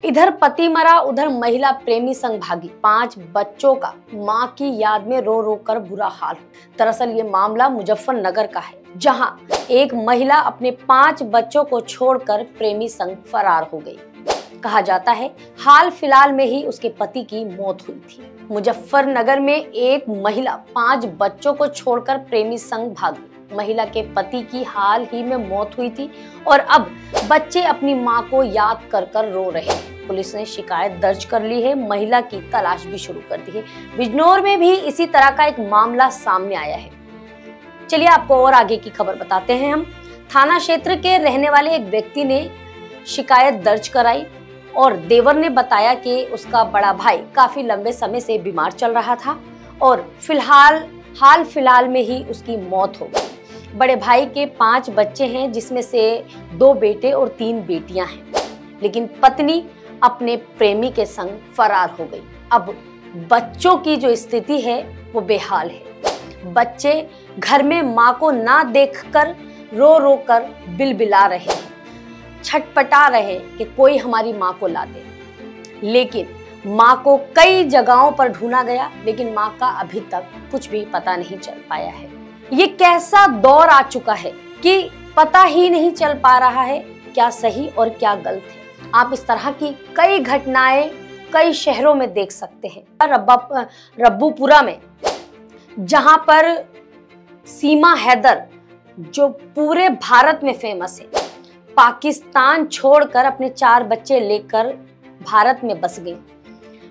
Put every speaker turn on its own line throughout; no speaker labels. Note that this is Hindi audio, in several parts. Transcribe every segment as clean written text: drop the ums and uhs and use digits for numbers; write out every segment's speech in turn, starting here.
इधर पति मरा उधर महिला प्रेमी संग भागी। 5 बच्चों का मां की याद में रो रो कर बुरा हाल। दरअसल ये मामला मुजफ्फरनगर का है, जहां एक महिला अपने 5 बच्चों को छोड़कर प्रेमी संग फरार हो गई। कहा जाता है हाल फिलहाल में ही उसके पति की मौत हुई थी। मुजफ्फरनगर में एक महिला 5 बच्चों को छोड़कर प्रेमी संग भागी। महिला के पति की हाल ही में मौत हुई थी और अब बच्चे अपनी मां को याद कर कर रो रहे हैं। पुलिस ने शिकायत दर्ज कर ली है, महिला की तलाश भी शुरू कर दी है। बिजनौर में भी इसी तरह का एक मामला सामने आया है। चलिए आपको और आगे की खबर बताते हैं। हम थाना क्षेत्र के रहने वाले एक व्यक्ति ने शिकायत दर्ज कराई और देवर ने बताया कि उसका बड़ा भाई काफी लंबे समय से बीमार चल रहा था और हाल फिलहाल में ही उसकी मौत हो गई। बड़े भाई के 5 बच्चे हैं, जिसमें से 2 बेटे और 3 बेटियां हैं, लेकिन पत्नी अपने प्रेमी के संग फरार हो गई। अब बच्चों की जो स्थिति है वो बेहाल है। बच्चे घर में मां को ना देखकर रो रो कर बिलबिला रहे हैं, छटपटा रहे हैं कि कोई हमारी मां को ला दे। लेकिन मां को कई जगहों पर ढूंढा गया, लेकिन मां का अभी तक कुछ भी पता नहीं चल पाया है। ये कैसा दौर आ चुका है कि पता ही नहीं चल पा रहा है क्या सही और क्या गलत है। आप इस तरह की कई घटनाएं कई शहरों में देख सकते हैं। रब्बूपुरा में, जहां पर सीमा हैदर जो पूरे भारत में फेमस है, पाकिस्तान छोड़कर अपने 4 बच्चे लेकर भारत में बस गई।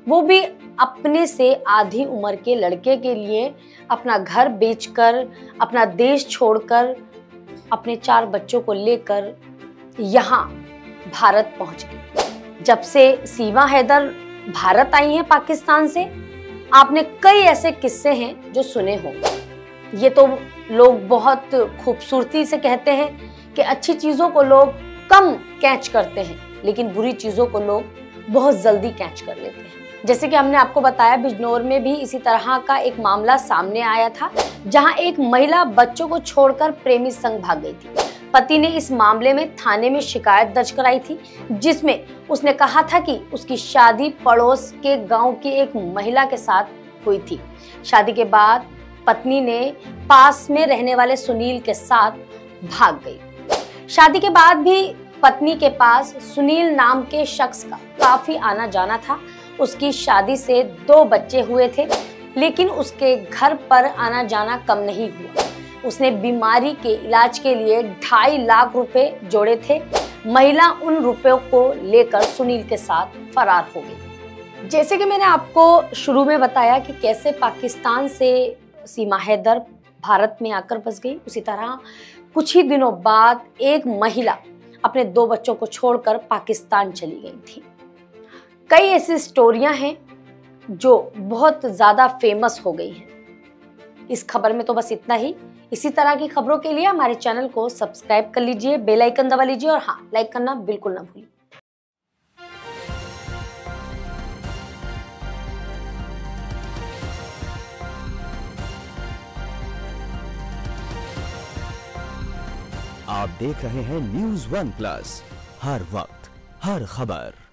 वो भी अपने से आधी उम्र के लड़के के लिए अपना घर बेचकर, अपना देश छोड़कर, अपने 4 बच्चों को लेकर यहाँ भारत पहुंच गई। जब से सीमा हैदर भारत आई हैं पाकिस्तान से, आपने कई ऐसे किस्से हैं जो सुने होंगे। ये तो लोग बहुत खूबसूरती से कहते हैं कि अच्छी चीजों को लोग कम कैच करते हैं, लेकिन बुरी चीजों को लोग बहुत जल्दी कैच कर लेते हैं। जैसे कि हमने आपको बताया, बिजनौर में भी इसी तरह का एक मामला सामने आया था, जहां एक महिला बच्चों को छोड़कर प्रेमी संग भाग गई थी। पति ने इस मामले में थाने में शिकायत दर्ज कराई थी, जिसमें उसने कहा था कि उसकी शादी पड़ोस के गांव की एक महिला के साथ हुई थी। शादी के बाद पत्नी ने पास में रहने वाले सुनील के साथ भाग गई। शादी के बाद भी पत्नी के पास सुनील नाम के शख्स का काफी आना जाना था। उसकी शादी से 2 बच्चे हुए थे, लेकिन उसके घर पर आना जाना कम नहीं हुआ। उसने बीमारी के इलाज के लिए 2.5 लाख रुपए जोड़े थे। महिला उन रुपयों को लेकर सुनील के साथ फरार हो गई। जैसे कि मैंने आपको शुरू में बताया कि कैसे पाकिस्तान से सीमा हैदर भारत में आकर बस गई, उसी तरह कुछ ही दिनों बाद एक महिला अपने 2 बच्चों को छोड़कर पाकिस्तान चली गई थी। कई ऐसी स्टोरियां हैं जो बहुत ज्यादा फेमस हो गई हैं। इस खबर में तो बस इतना ही। इसी तरह की खबरों के लिए हमारे चैनल को सब्सक्राइब कर लीजिए, बेल आइकन दबा लीजिए और हाँ, लाइक करना बिल्कुल ना भूलिए।
आप देख रहे हैं News One Plus, हर वक्त हर खबर।